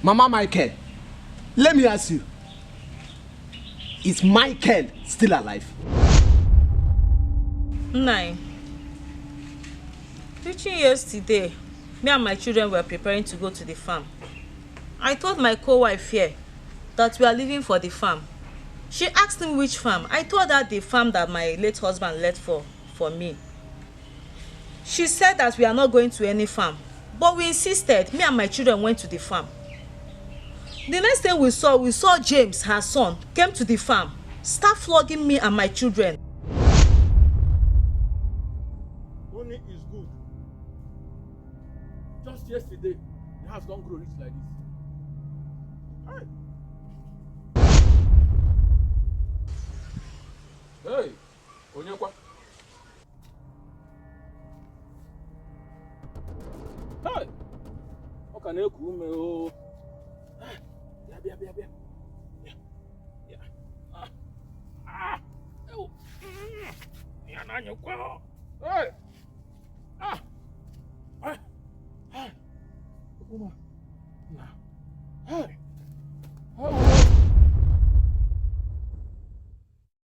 Mama Michael, let me ask you. Is Michael still alive? Nine. Reaching yesterday, me and my children were preparing to go to the farm. I told my co-wife here that we are leaving for the farm. She asked me which farm. I told her the farm that my late husband left for me. She said that we are not going to any farm. But we insisted. Me and my children went to the farm. The next thing we saw James, her son, came to the farm, start flogging me and my children. Only is good. Just yesterday, the house don't grow rich like this. Hey, Onyekwa. Hey, how can you come here? Yeah. Hey.